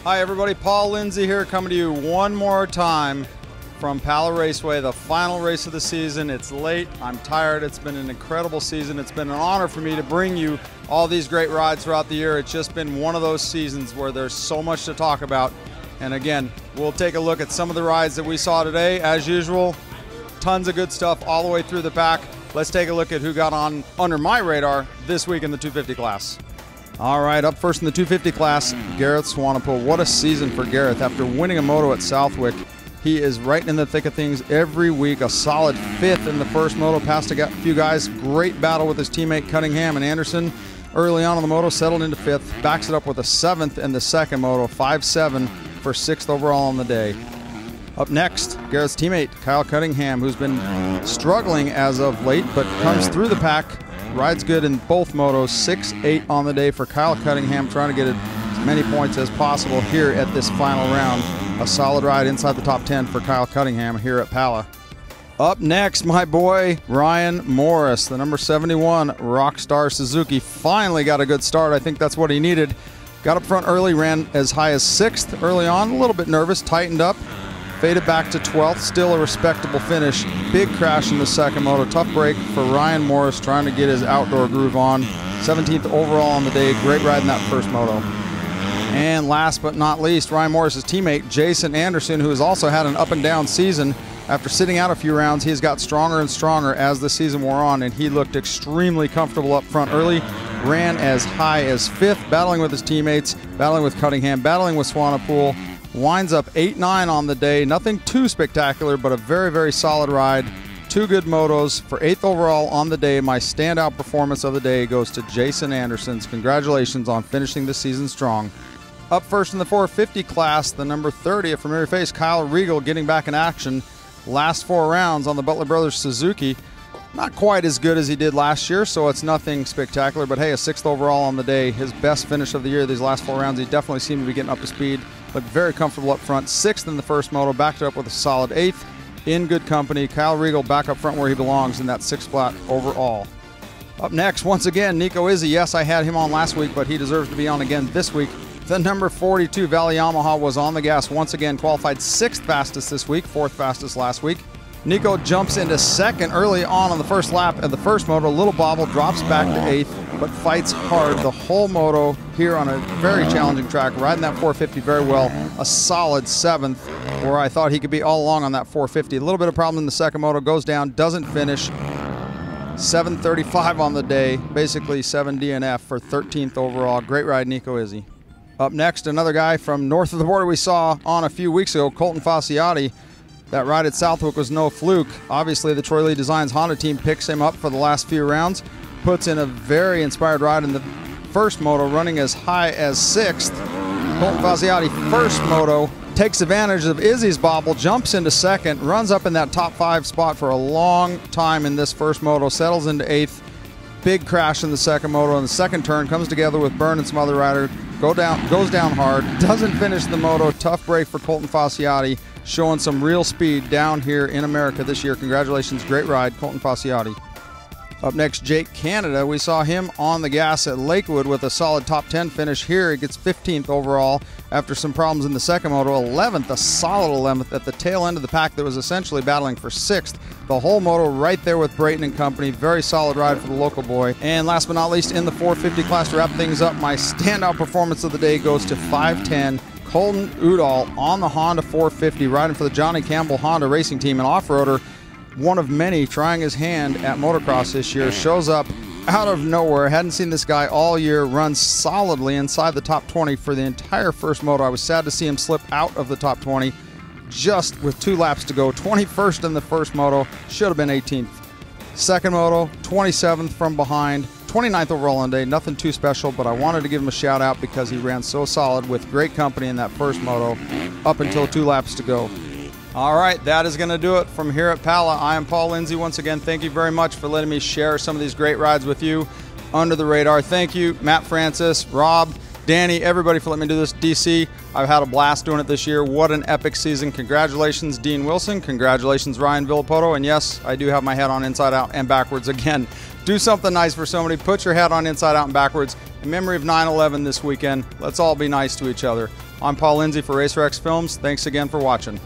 Hi everybody, Paul Lindsey here, coming to you one more time from Pala Raceway, the final race of the season. It's late, I'm tired, it's been an incredible season. It's been an honor for me to bring you all these great rides throughout the year. It's just been one of those seasons where there's so much to talk about. And again, we'll take a look at some of the rides that we saw today. As usual, tons of good stuff all the way through the pack. Let's take a look at who got on under my radar this week in the 250 class. All right, up first in the 250 class, Gareth Swanepoel. What a season for Gareth. After winning a moto at Southwick, he is right in the thick of things every week. A solid fifth in the first moto, passed a few guys. Great battle with his teammate Cunningham and Anderson. Early on in the moto, settled into fifth. Backs it up with a seventh in the second moto, 5-7 for sixth overall on the day. Up next, Gareth's teammate Kyle Cunningham, who's been struggling as of late, but comes through the pack. Rides good in both motos, 6-8 on the day for Kyle Cunningham, trying to get as many points as possible here at this final round. A solid ride inside the top 10 for Kyle Cunningham here at Pala. Up next, my boy Ryan Morris, the number 71 Rockstar Suzuki, finally got a good start. I think that's what he needed. Got up front early, ran as high as 6th early on, a little bit nervous, tightened up. Faded back to 12th, still a respectable finish. Big crash in the second moto. Tough break for Ryan Morris, trying to get his outdoor groove on. 17th overall on the day. Great ride in that first moto. And last but not least, Ryan Morris's teammate, Jason Anderson, who has also had an up and down season. After sitting out a few rounds, he has got stronger and stronger as the season wore on, and he looked extremely comfortable up front early. Ran as high as 5th, battling with his teammates, battling with Cunningham, battling with Swanepoel. Winds up 8-9 on the day. Nothing too spectacular, but a very, very solid ride. Two good motos. For 8th overall on the day, my standout performance of the day goes to Jason Anderson. Congratulations on finishing the season strong. Up first in the 450 class, the number 30, a familiar face, Kyle Regal, getting back in action. Last 4 rounds on the Butler Brothers Suzuki. Not quite as good as he did last year, so it's nothing spectacular, but hey, a 6th overall on the day. His best finish of the year these last 4 rounds. He definitely seemed to be getting up to speed. Looked very comfortable up front. 6th in the first moto, backed it up with a solid 8th. In good company, Kyle Regal back up front where he belongs in that 6th spot overall. Up next, once again, Nico Izzy. Yes, I had him on last week, but he deserves to be on again this week. The number 42 Valley Yamaha was on the gas once again, qualified 6th fastest this week, 4th fastest last week. Nico jumps into 2nd early on the first lap of the first moto. A little bobble, drops back to 8th, but fights hard the whole moto here on a very challenging track, riding that 450 very well. A solid 7th, where I thought he could be all along on that 450. A little bit of problem in the second moto, goes down, doesn't finish. 7:35 on the day, basically 7 DNF for 13th overall. Great ride, Nico Izzy. Up next, another guy from north of the border we saw on a few weeks ago, Colton Fasciotti. That ride at Southwick was no fluke. Obviously, the Troy Lee Designs Honda team picks him up for the last few rounds, puts in a very inspired ride in the first moto, running as high as 6th. Colton Fasciotti, first moto, takes advantage of Izzy's bobble, jumps into 2nd, runs up in that top 5 spot for a long time in this first moto, settles into 8th. Big crash in the second moto. In the second turn, comes together with Byrne and some other rider, goes down hard, doesn't finish the moto. Tough break for Colton Fasciotti, showing some real speed down here in America this year. Congratulations, great ride, Colton Fasciotti. Up next, Jake Canada. We saw him on the gas at Lakewood with a solid top 10 finish here. He gets 15th overall after some problems in the second moto. 11th, a solid 11th at the tail end of the pack that was essentially battling for 6th. The whole moto right there with Brayton and company. Very solid ride for the local boy. And last but not least, in the 450 class, to wrap things up, my standout performance of the day goes to 5'10", Colton Udall on the Honda 450, riding for the Johnny Campbell Honda Racing Team, an off-roader. One of many trying his hand at motocross this year. Shows up out of nowhere. Hadn't seen this guy all year. Runs solidly inside the top 20 for the entire first moto. I was sad to see him slip out of the top 20 just with 2 laps to go. 21st in the first moto. Should have been 18th. Second moto, 27th from behind. 29th overall on the day. Nothing too special, but I wanted to give him a shout out because he ran so solid with great company in that first moto up until 2 laps to go. All right, that is going to do it from here at Pala. I am Paul Lindsey. Once again, thank you very much for letting me share some of these great rides with you under the radar. Thank you, Matt Francis, Rob, Danny, everybody for letting me do this. DC, I've had a blast doing it this year. What an epic season. Congratulations, Dean Wilson. Congratulations, Ryan Villapoto. And yes, I do have my head on inside out and backwards again. Do something nice for somebody. Put your head on inside out and backwards. In memory of 9/11 this weekend, let's all be nice to each other. I'm Paul Lindsey for RacerX Films. Thanks again for watching.